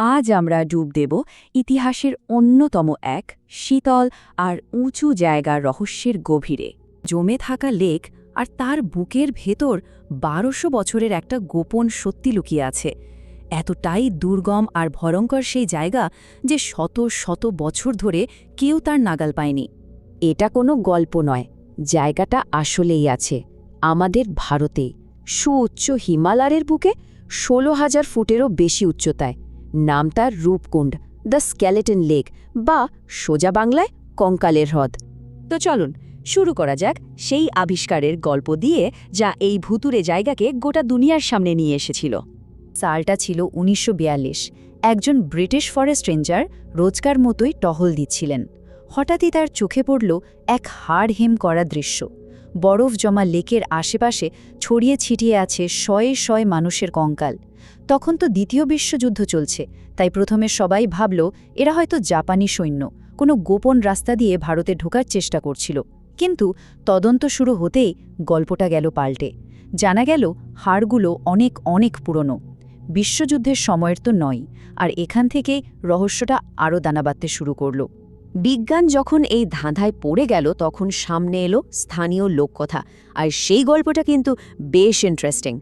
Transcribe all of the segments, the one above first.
আজ আমরা ডুব দেব ইতিহাসের অন্যতম এক শীতল আর উঁচু জায়গার রহস্যের গভীরে। জমে থাকা লেক আর তার বুকের ভেতর ১২০০ বছরের একটা গোপন সত্যি লুকিয়ে আছে। এতটাই দুর্গম আর ভয়ঙ্কর সেই জায়গা যে শত শত বছর ধরে কেউ তার নাগাল পায়নি। এটা কোনো গল্প নয়, জায়গাটা আসলেই আছে আমাদের ভারতেই, সুউচ্চ হিমালয়ের বুকে ১৬,০০০ ফুটেরও বেশি উচ্চতায়। নাম তার রূপকুণ্ড, দ্য স্কেলেটন লেক, বা সোজা বাংলায় কঙ্কালের হ্রদ। তো চলুন শুরু করা যাক সেই আবিষ্কারের গল্প দিয়ে, যা এই ভুতুরে জায়গাকে গোটা দুনিয়ার সামনে নিয়ে এসেছিল। সালটা ছিল ১৯৪২। একজন ব্রিটিশ ফরেস্ট রেঞ্জার রোজকার মতোই টহল দিচ্ছিলেন। হঠাৎই তার চোখে পড়ল এক হাড় হিম করা দৃশ্য। বরফ জমা লেকের আশেপাশে ছড়িয়ে ছিটিয়ে আছে শয়ে শয়ে মানুষের কঙ্কাল। তখন তো দ্বিতীয় বিশ্বযুদ্ধ চলছে, তাই প্রথমে সবাই ভাবল এরা হয়তো জাপানি সৈন্য কোনো গোপন রাস্তা দিয়ে ভারতে ঢোকার চেষ্টা করছিল। কিন্তু তদন্ত শুরু হতেই গল্পটা গেল পাল্টে। জানা গেল হাড়গুলো অনেক অনেক পুরনো, বিশ্বযুদ্ধের সময়ের তো নয়। আর এখান থেকেই রহস্যটা আরও দানা বাঁধতে শুরু করল। বিজ্ঞান যখন এই ধাঁধায় পড়ে গেল, তখন সামনে এলো স্থানীয় লোককথা, আর সেই গল্পটা কিন্তু বেশ ইন্টারেস্টিং।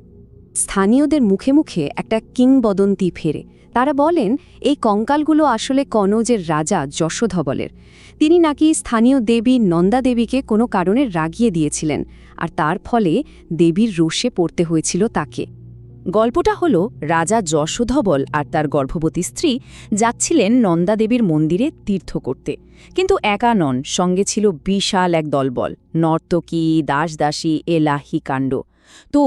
স্থানীয়দের মুখে মুখে একটা কিংবদন্তি ফেরে। তারা বলেন এই কঙ্কালগুলো আসলে কনৌজের রাজা যশোধবলের। তিনি নাকি স্থানীয় দেবী নন্দা দেবীকে কোনো কারণে রাগিয়ে দিয়েছিলেন, আর তার ফলে দেবীর রোষে পড়তে হয়েছিল তাকে। গল্পটা হলো রাজা যশোধবল আর তার গর্ভবতী স্ত্রী যাচ্ছিলেন নন্দা দেবীর মন্দিরে তীর্থ করতে। কিন্তু একা নন, সঙ্গে ছিল বিশাল এক দলবল, নর্তকী, দাসদাসী, এলাহি কাণ্ড। তো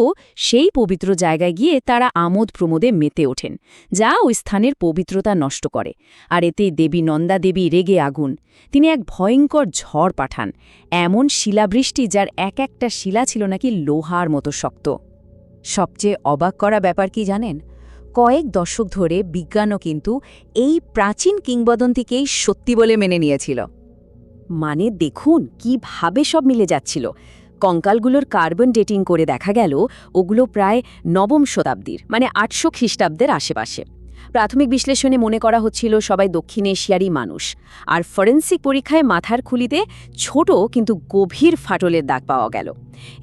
সেই পবিত্র জায়গায় গিয়ে তারা আমোদ প্রমোদে মেতে ওঠেন, যা ওই স্থানের পবিত্রতা নষ্ট করে। আর এতেই দেবী নন্দা দেবী রেগে আগুন। তিনি এক ভয়ঙ্কর ঝড় পাঠান, এমন শিলাবৃষ্টি যার এক একটা শিলা ছিল নাকি লোহার মতো শক্ত। সবচেয়ে অবাক করা ব্যাপার কি জানেন? কয়েক দশক ধরে বিজ্ঞানও কিন্তু এই প্রাচীন কিংবদন্তিকেই সত্যি বলে মেনে নিয়েছিল। মানে দেখুন কিভাবে সব মিলে যাচ্ছিল। কঙ্কালগুলোর কার্বন ডেটিং করে দেখা গেল ওগুলো প্রায় নবম শতাব্দীর, মানে ৮০০ খ্রিস্টাব্দের আশেপাশে। প্রাথমিক বিশ্লেষণে মনে করা হচ্ছিল সবাই দক্ষিণ এশিয়ারই মানুষ। আর ফরেন্সিক পরীক্ষায় মাথার খুলিতে ছোট কিন্তু গভীর ফাটলের দাগ পাওয়া গেল।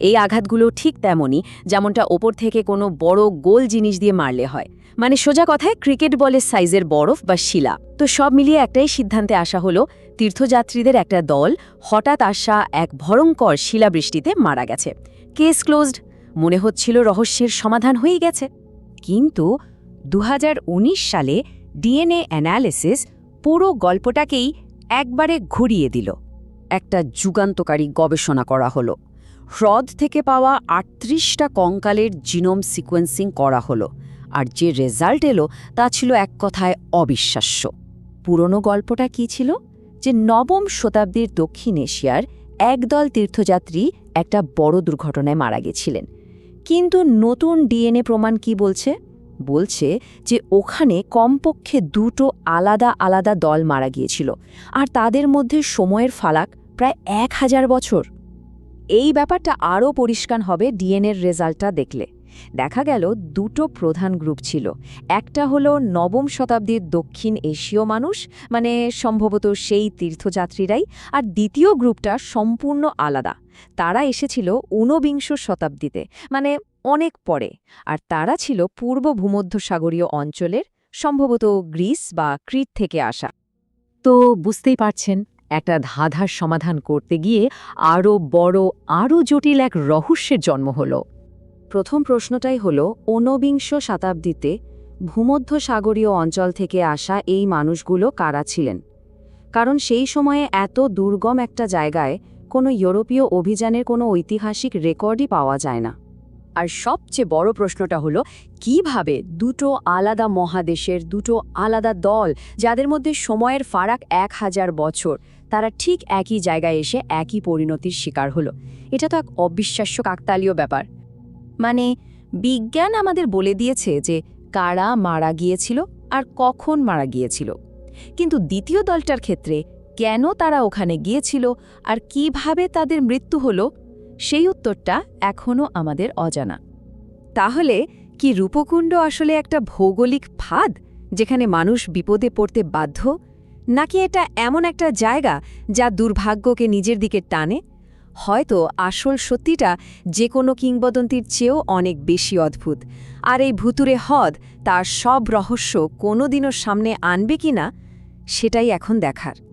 এই আঘাতগুলো ঠিক তেমনই যেমনটা ওপর থেকে কোনো বড় গোল জিনিস দিয়ে মারলে হয়, মানে সোজা কথায় ক্রিকেট বলের সাইজের বরফ বা শিলা। তো সব মিলিয়ে একটাই সিদ্ধান্তে আসা হলো তীর্থযাত্রীদের একটা দল হঠাৎ আসা এক ভয়ঙ্কর শিলাবৃষ্টিতে মারা গেছে। কেস ক্লোজড, মনে হচ্ছিল রহস্যের সমাধান হয়ে গেছে। কিন্তু ২০১৯ সালে ডিএনএ অ্যানালিসিস পুরো গল্পটাকেই একবারে ঘুরিয়ে দিল। একটা যুগান্তকারী গবেষণা করা হলো। হ্রদ থেকে পাওয়া ৩৮টা কঙ্কালের জিনোম সিকোয়েন্সিং করা হলো, আর যে রেজাল্ট এলো তা ছিল এক কথায় অবিশ্বাস্য। পুরনো গল্পটা কি ছিল? যে নবম শতাব্দীর দক্ষিণ এশিয়ার একদল তীর্থযাত্রী একটা বড় দুর্ঘটনায় মারা গেছিলেন। কিন্তু নতুন ডিএনএ প্রমাণ কি বলছে? বলছে যে ওখানে কমপক্ষে দুটো আলাদা আলাদা দল মারা গিয়েছিল, আর তাদের মধ্যে সময়ের ফারাক প্রায় ১০০০ বছর। এই ব্যাপারটা আরও পরিষ্কার হবে ডিএনএর রেজাল্টটা দেখলে। দেখা গেল দুটো প্রধান গ্রুপ ছিল। একটা হলো নবম শতাব্দীর দক্ষিণ এশীয় মানুষ, মানে সম্ভবত সেই তীর্থযাত্রীরাই। আর দ্বিতীয় গ্রুপটা সম্পূর্ণ আলাদা। তারা এসেছিল ঊনবিংশ শতাব্দীতে, মানে অনেক পরে। আর তারা ছিল পূর্ব ভূমধ্যসাগরীয় অঞ্চলের, সম্ভবত গ্রিস বা ক্রিট থেকে আসা। তো বুঝতেই পারছেন, একটা ধাঁধার সমাধান করতে গিয়ে আরও বড়, আরও জটিল এক রহস্যের জন্ম হলো। প্রথম প্রশ্নটাই হলো, ঊনবিংশ শতাব্দীতে ভূমধ্যসাগরীয় অঞ্চল থেকে আসা এই মানুষগুলো কারা ছিলেন? কারণ সেই সময়ে এত দুর্গম একটা জায়গায় কোনো ইউরোপীয় অভিযানের কোনো ঐতিহাসিক রেকর্ডই পাওয়া যায় না। আর সবচেয়ে বড় প্রশ্নটা হলো, কিভাবে দুটো আলাদা মহাদেশের দুটো আলাদা দল, যাদের মধ্যে সময়ের ফারাক ১০০০ বছর, তারা ঠিক একই জায়গায় এসে একই পরিণতির শিকার হলো? এটা তো এক অবিশ্বাস্য কাকতালীয় ব্যাপার। মানে বিজ্ঞান আমাদের বলে দিয়েছে যে কারা মারা গিয়েছিল আর কখন মারা গিয়েছিল, কিন্তু দ্বিতীয় দলটার ক্ষেত্রে কেন তারা ওখানে গিয়েছিল আর কিভাবে তাদের মৃত্যু হলো, সেই উত্তরটা এখনও আমাদের অজানা। তাহলে কি রূপকুণ্ড আসলে একটা ভৌগোলিক ফাঁদ, যেখানে মানুষ বিপদে পড়তে বাধ্য, নাকি এটা এমন একটা জায়গা যা দুর্ভাগ্যকে নিজের দিকে টানে? হয়তো আসল সত্যিটা যে কোনো কিংবদন্তির চেয়েও অনেক বেশি অদ্ভুত, আর এই ভুতুরে হ্রদ তার সব রহস্য কোনোদিনও সামনে আনবে কিনা সেটাই এখন দেখার।